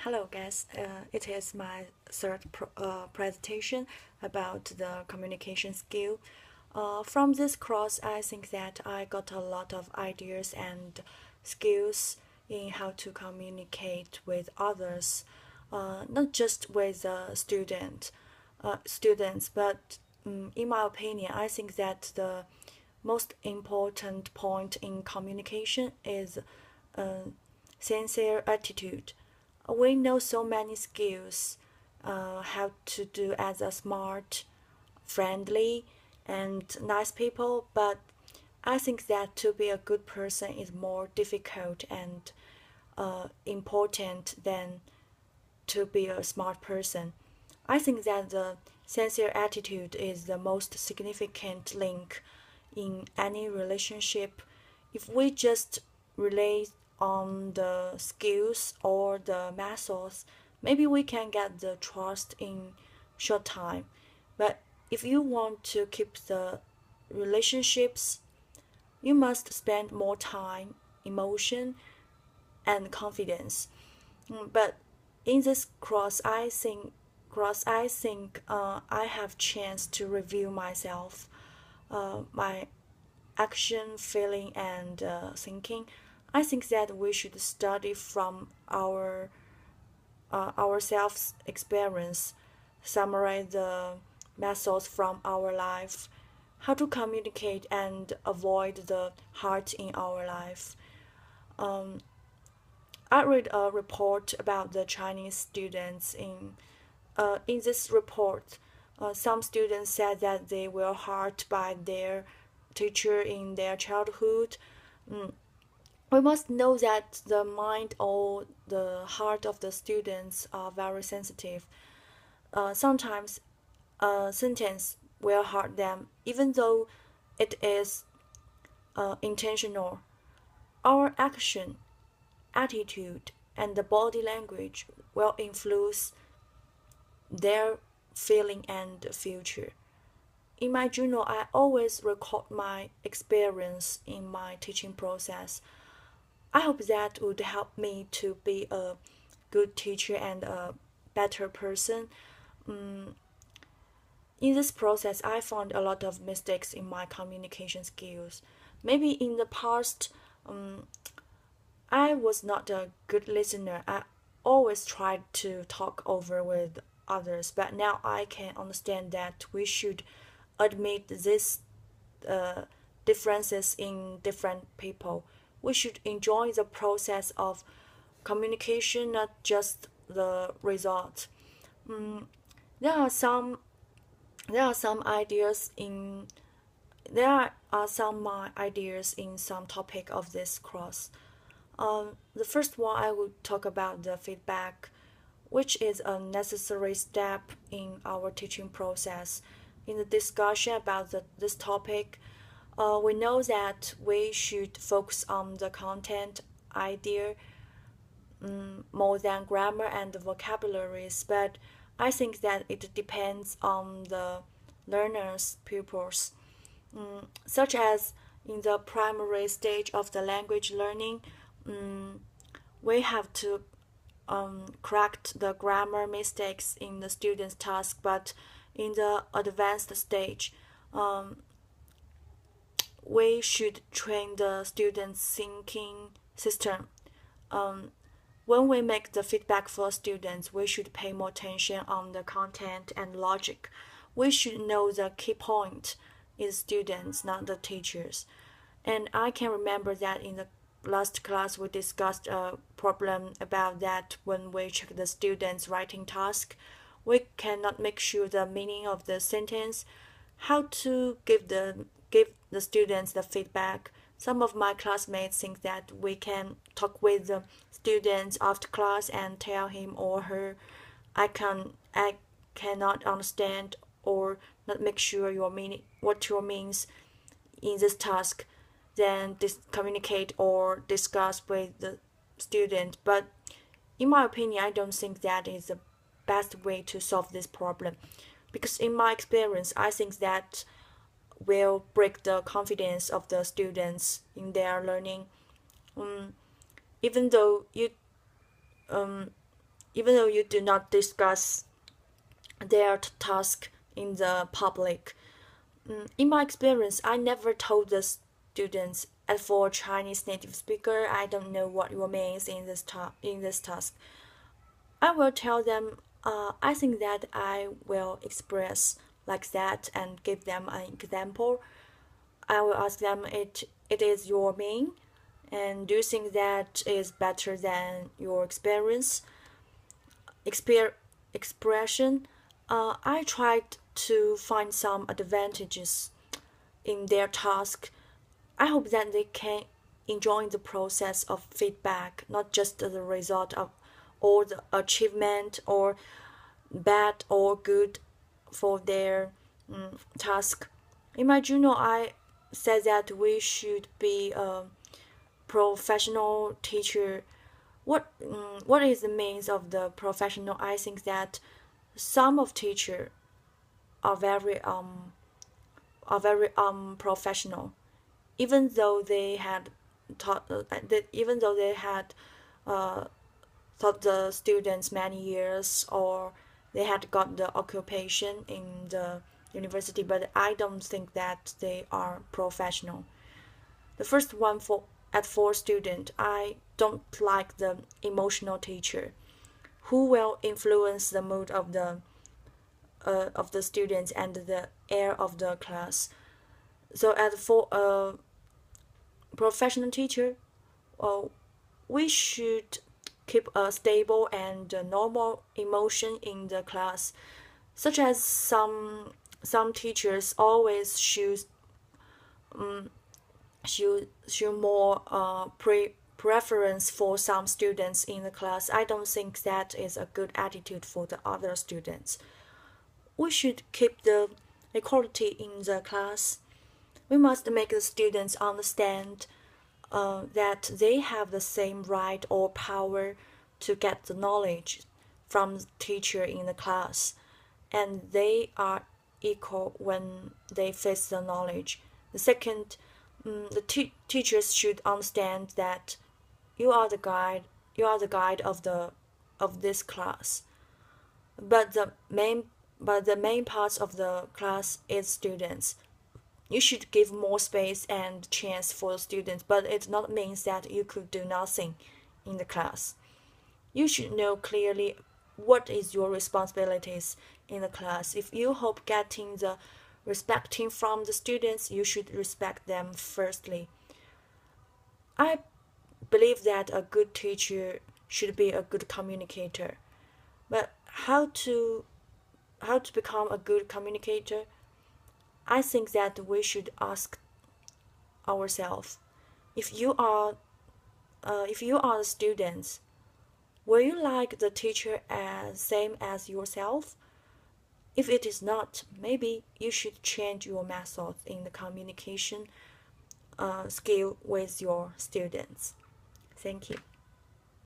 Hello, guys. It is my third presentation about the communication skill. From this course, I think that I got a lot of ideas and skills in how to communicate with others, not just with students, but in my opinion, I think that the most important point in communication is uh, sincere attitude. We know so many skills, how to do as a smart, friendly, and nice people, but I think that to be a good person is more difficult and important than to be a smart person. I think that the sincere attitude is the most significant link in any relationship. If we just rely on the skills or the methods, maybe we can get the trust in short time. But if you want to keep the relationships, you must spend more time, emotion, and confidence. But in this cross, I think I have chance to review myself, my action, feeling, and thinking. I think that we should study from ourselves' experience, summarize the methods from our life, how to communicate and avoid the hurt in our life. Um, I read a report about the Chinese students. In this report, some students said that they were hurt by their teacher in their childhood. Mm, we must know that the mind or the heart of the students are very sensitive. Sometimes a sentence will hurt them, even though it is intentional. Our action, attitude, and the body language will influence their feeling and future. In my journal, I always record my experience in my teaching process. I hope that would help me to be a good teacher and a better person. Mm, in this process, I found a lot of mistakes in my communication skills. Maybe in the past, um, I was not a good listener. I always tried to talk over with others, but now I can understand that we should admit these uh, differences in different people. We should enjoy the process of communication, not just the result. Mm, there are some there are some ideas in there are some ideas in some topic of this course. The first one I will talk about the feedback, which is a necessary step in our teaching process. In the discussion about this topic, we know that we should focus on the content idea more than grammar and vocabularies, but I think that it depends on the learner's pupils, such as in the primary stage of the language learning. um, we have to correct the grammar mistakes in the student's task, but in the advanced stage, um, we should train the student's thinking system. Um, when we make the feedback for students, we should pay more attention on the content and logic. We should know the key point is students, not the teachers. And I can remember that in the last class we discussed a problem about that when we check the students' writing task, we cannot make sure the meaning of the sentence, how to give the students the feedback. Some of my classmates think that we can talk with the students after class and tell him or her, I cannot understand or not make sure your meaning what your means in this task, then communicate or discuss with the student. But in my opinion, I don't think that is the best way to solve this problem, because in my experience, I think that will break the confidence of the students in their learning. Even though you um, even though you do not discuss their task in the public. In my experience, I never told the students, as for Chinese native speaker, I don't know what you means in this task. I will tell them, I think that I will express like that and give them an example. I will ask them, it is your mean, and do you think that is better than your expression? I tried to find some advantages in their task. I hope that they can enjoy the process of feedback, not just the result of all the achievement or bad or good for their task. In my journal, I said that we should be a professional teacher. What is the means of the professional? I think that some of teacher are very professional, even though they had taught even though they had uh, taught the students many years, or they had got the occupation in the university, but I don't think that they are professional. The first one for student, I don't like the emotional teacher who will influence the mood of the students and the air of the class. So as for a professional teacher, uh, we should keep a stable and normal emotion in the class, such as some teachers always show more preference for some students in the class. I don't think that is a good attitude for the other students. We should keep the equality in the class. We must make the students understand that they have the same right or power to get the knowledge from the teacher in the class, and they are equal when they face the knowledge. The second, the teachers should understand that you are the guide. You are the guide of this class, but the main parts of the class is students. You should give more space and chance for students, but it not means that you could do nothing in the class. You should know clearly what is your responsibilities in the class. If you hope getting the respecting from the students, you should respect them firstly. I believe that a good teacher should be a good communicator. But how to become a good communicator? I think that we should ask ourselves, if you are the students, will you like the teacher as same as yourself? If it is not, maybe you should change your method in the communication skill with your students. Thank you.